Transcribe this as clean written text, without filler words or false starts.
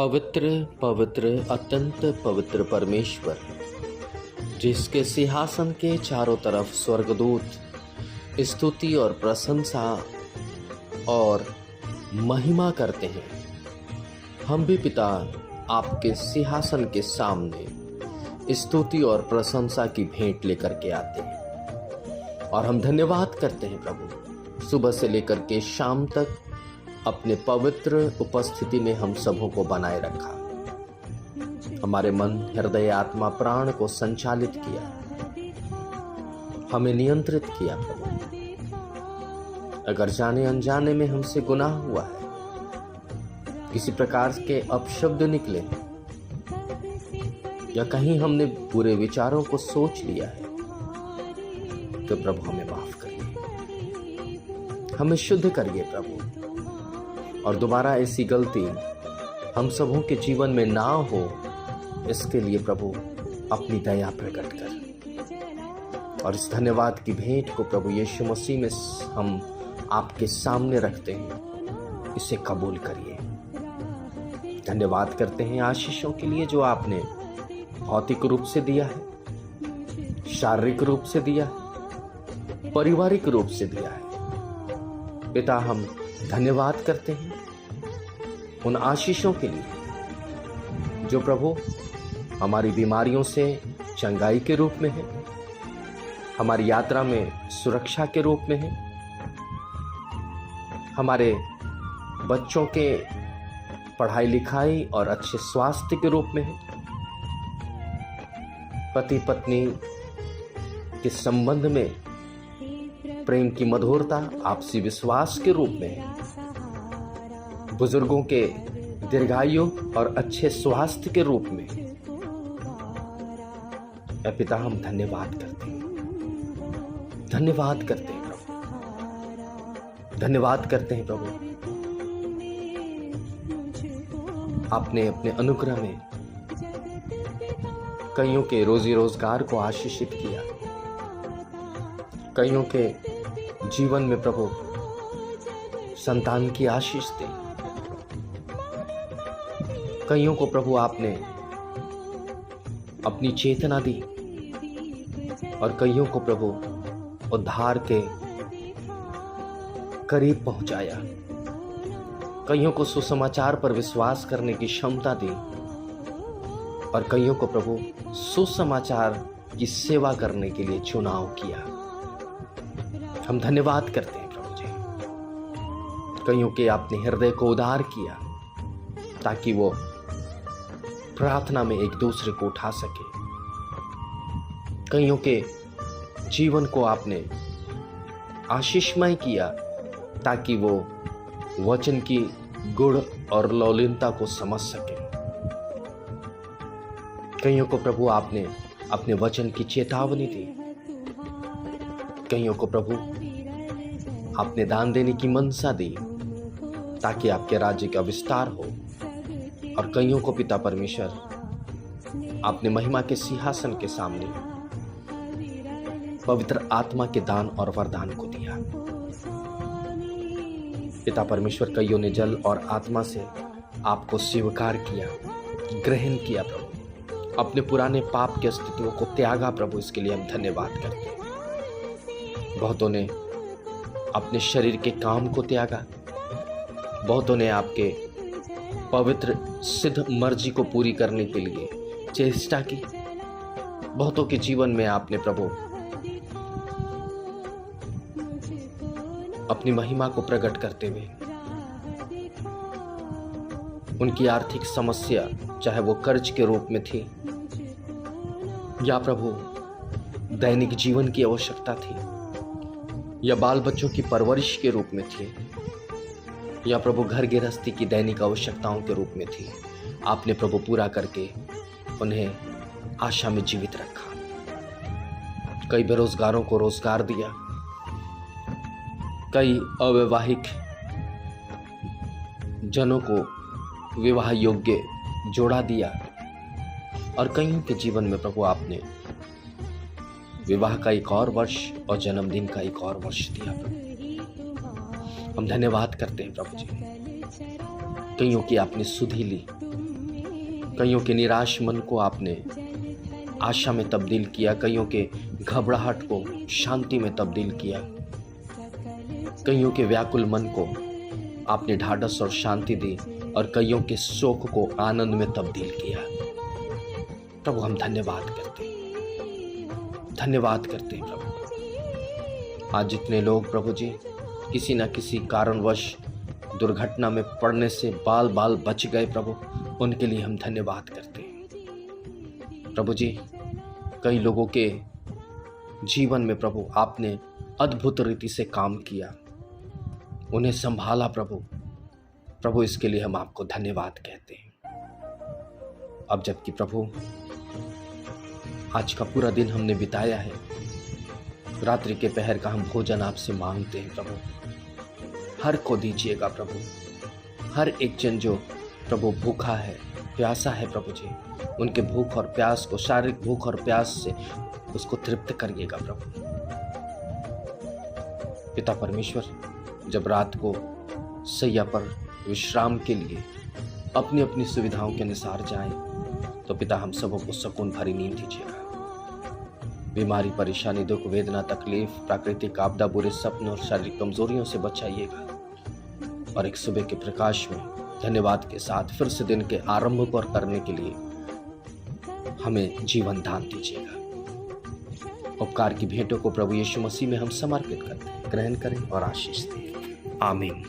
पवित्र पवित्र अत्यंत पवित्र परमेश्वर, जिसके सिंहासन के चारों तरफ स्वर्गदूत स्तुति और प्रशंसा और महिमा करते हैं, हम भी पिता आपके सिंहासन के सामने स्तुति और प्रशंसा की भेंट लेकर के आते हैं और हम धन्यवाद करते हैं प्रभु। सुबह से लेकर के शाम तक अपने पवित्र उपस्थिति ने हम सबों को बनाए रखा, हमारे मन, हृदय, आत्मा, प्राण को संचालित किया, हमें नियंत्रित किया प्रभु। अगर जाने अनजाने में हमसे गुनाह हुआ है, किसी प्रकार के अपशब्द निकले या कहीं हमने बुरे विचारों को सोच लिया है, तो प्रभु हमें माफ करिए, हमें शुद्ध करिए प्रभु, और दोबारा ऐसी गलती हम सबों के जीवन में ना हो, इसके लिए प्रभु अपनी दया प्रकट कर। और इस धन्यवाद की भेंट को प्रभु यीशु मसीह में हम आपके सामने रखते हैं, इसे कबूल करिए। धन्यवाद करते हैं आशीषों के लिए जो आपने भौतिक रूप से दिया है, शारीरिक रूप से दिया है, पारिवारिक रूप से दिया है। पिता, हम धन्यवाद करते हैं उन आशीषों के लिए जो प्रभु हमारी बीमारियों से चंगाई के रूप में है, हमारी यात्रा में सुरक्षा के रूप में है, हमारे बच्चों के पढ़ाई लिखाई और अच्छे स्वास्थ्य के रूप में है, पति पत्नी के संबंध में प्रेम की मधुरता, आपसी विश्वास के रूप में है, बुजुर्गों के दीर्घायु और अच्छे स्वास्थ्य के रूप में। पिता, हम धन्यवाद करते हैं, धन्यवाद करते हैं प्रभु, धन्यवाद करते हैं प्रभु। आपने अपने अनुग्रह में कईयों के रोजी रोजगार को आशीषित किया, कईयों के जीवन में प्रभु संतान की आशीष दी, कईयों को प्रभु आपने अपनी चेतना दी और कईयों को प्रभु उद्धार के करीब पहुंचाया, कईयों को सुसमाचार पर विश्वास करने की क्षमता दी और कईयों को प्रभु सुसमाचार की सेवा करने के लिए चुनाव किया। हम धन्यवाद करते हैं प्रभु जी। कईयों के आपने हृदय को उदार किया ताकि वो प्रार्थना में एक दूसरे को उठा सके, कईयों के जीवन को आपने आशीषमय किया ताकि वो वचन की गुण और लौलीनता को समझ सके, कईयों को प्रभु आपने अपने वचन की चेतावनी दी, कईयों को प्रभु आपने दान देने की मनसा दी ताकि आपके राज्य का विस्तार हो, और कईयों को पिता परमेश्वर आपने महिमा के सिंहासन के सामने पवित्र आत्मा के दान और वरदान को दिया। पिता परमेश्वर, कईयों ने जल और आत्मा से आपको स्वीकार किया, ग्रहण किया प्रभु, अपने पुराने पाप के अस्तित्व को त्यागा प्रभु, इसके लिए हम धन्यवाद करते हैं। बहुतों ने अपने शरीर के काम को त्यागा, बहुतों ने आपके पवित्र सिद्ध मर्जी को पूरी करने के लिए चेष्टा की, बहुतों के जीवन में आपने प्रभु अपनी महिमा को प्रकट करते हुए उनकी आर्थिक समस्या, चाहे वो कर्ज के रूप में थी या प्रभु दैनिक जीवन की आवश्यकता थी या बाल बच्चों की परवरिश के रूप में थी या प्रभु घर गृहस्थी की दैनिक आवश्यकताओं के रूप में थी, आपने प्रभु पूरा करके उन्हें आशा में जीवित रखा। कई बेरोजगारों को रोजगार दिया, कई अवैवाहिक जनों को विवाह योग्य जोड़ा दिया और कईयों के जीवन में प्रभु आपने विवाह का एक और वर्ष और जन्मदिन का एक और वर्ष दिया। हम धन्यवाद करते हैं प्रभु जी। कईयों की आपने सुधि ली, कईयों के निराश मन को आपने आशा में तब्दील किया, कईयों के घबराहट को शांति में तब्दील किया, कईयों के व्याकुल मन को आपने ढाढ़स और शांति दी और कईयों के शोक को आनंद में तब्दील किया। प्रभु हम धन्यवाद करते हैं प्रभु। आज जितने लोग प्रभु जी किसी न किसी कारणवश दुर्घटना में पड़ने से बाल बाल बच गए प्रभु, उनके लिए हम धन्यवाद करते हैं प्रभु जी। कई लोगों के जीवन में प्रभु आपने अद्भुत रीति से काम किया, उन्हें संभाला प्रभु इसके लिए हम आपको धन्यवाद कहते हैं। अब जबकि प्रभु आज का पूरा दिन हमने बिताया है, रात्रि के पहर का हम भोजन आपसे मांगते हैं प्रभु, हर को दीजिएगा प्रभु। हर एक जन जो प्रभु भूखा है, प्यासा है प्रभु जी, उनके भूख और प्यास को, शारीरिक भूख और प्यास से उसको तृप्त करिएगा प्रभु। पिता परमेश्वर, जब रात को सैया पर विश्राम के लिए अपनी अपनी सुविधाओं के अनुसार जाएं, तो पिता हम सबों को सुकून भरी नींद दीजिएगा। बीमारी, परेशानी, दुख, वेदना, तकलीफ, प्राकृतिक आपदा, बुरे सपने और शारीरिक कमजोरियों से बचाइएगा और एक सुबह के प्रकाश में धन्यवाद के साथ फिर से दिन के आरंभ को करने के लिए हमें जीवन दान दीजिएगा। उपकार की भेंटों को प्रभु यीशु मसीह में हम समर्पित करते हैं, ग्रहण करें और आशीष दें। आमीन।